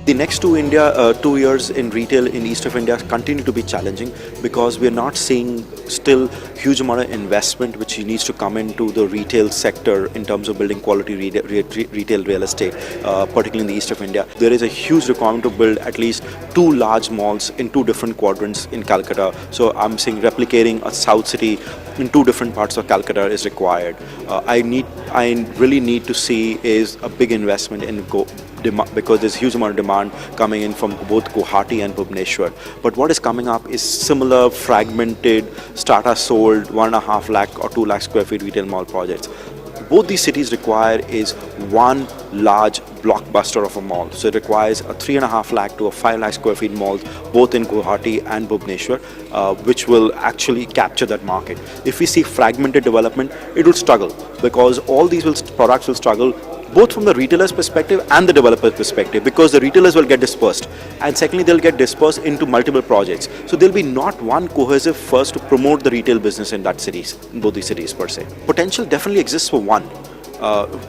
The next 2 years in retail in east of India continue to be challenging because we're not seeing still huge amount of investment which needs to come into the retail sector in terms of building quality retail real estate, particularly in the east of India. There is a huge requirement to build at least 2 large malls in 2 different quadrants in Calcutta. So I'm saying replicating a south city in 2 different parts of Calcutta is required. I really need to see is a big investment in because there's huge amount of demand coming in from both Guwahati and Bhubaneswar. But what is coming up is similar fragmented, strata sold 1.5 lakh or 2 lakh square feet retail mall projects. Both these cities require is one large blockbuster of a mall. So it requires a 3.5 lakh to a 5 lakh square feet mall, both in Guwahati and Bhubaneswar, which will actually capture that market. If we see fragmented development, it will struggle because all these products will struggle both from the retailer's perspective and the developer's perspective, because the retailers will get dispersed and secondly they'll get dispersed into multiple projects. So there'll be not one cohesive first to promote the retail business in both these cities per se. Potential definitely exists for one.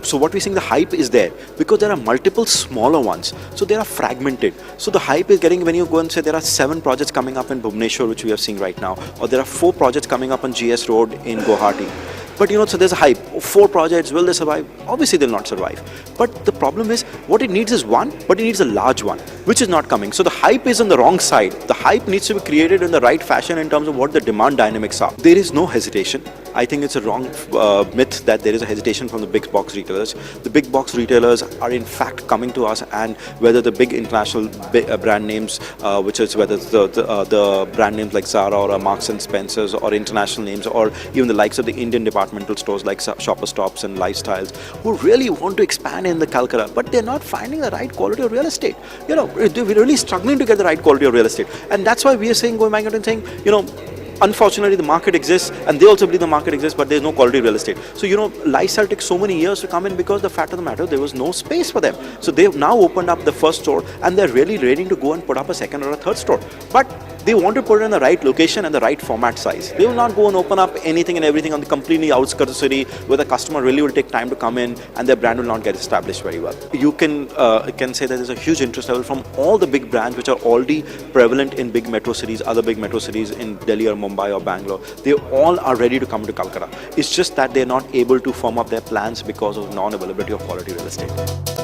So what we're seeing, the hype is there because there are multiple smaller ones, so they are fragmented. So the hype is getting, when you go and say there are 7 projects coming up in Bhubaneswar which we are seeing right now, or there are 4 projects coming up on GS Road in Guwahati. But so there's a hype. 4 projects, will they survive? Obviously they'll not survive. But the problem is, what it needs is one, but it needs a large one, which is not coming. So the hype is on the wrong side. The hype needs to be created in the right fashion in terms of what the demand dynamics are. There is no hesitation. I think it's a wrong myth that there is a hesitation from the big box retailers. The big box retailers are in fact coming to us, and whether the big international brand names, which is whether it's the brand names like Zara or Marks and Spencers, or international names, or even the likes of the Indian departmental stores like Shopper Stops and Lifestyles, who really want to expand in the Calcutta, but they're not finding the right quality of real estate. They're really struggling to get the right quality of real estate, and that's why we are saying, going back and saying, unfortunately the market exists and they also believe the market exists, but there's no quality real estate. So Lifestyle took so many years to come in because the fact of the matter, there was no space for them. So they've now opened up the first store and they're really ready to go and put up a second or a third store. But they want to put it in the right location and the right format size. They will not go and open up anything and everything on the completely outskirts of the city where the customer really will take time to come in and their brand will not get established very well. You can say that there's a huge interest level from all the big brands which are already prevalent in big metro cities, other big metro cities in Delhi or Mumbai or Bangalore. They all are ready to come to Calcutta. It's just that they're not able to firm up their plans because of non-availability of quality real estate.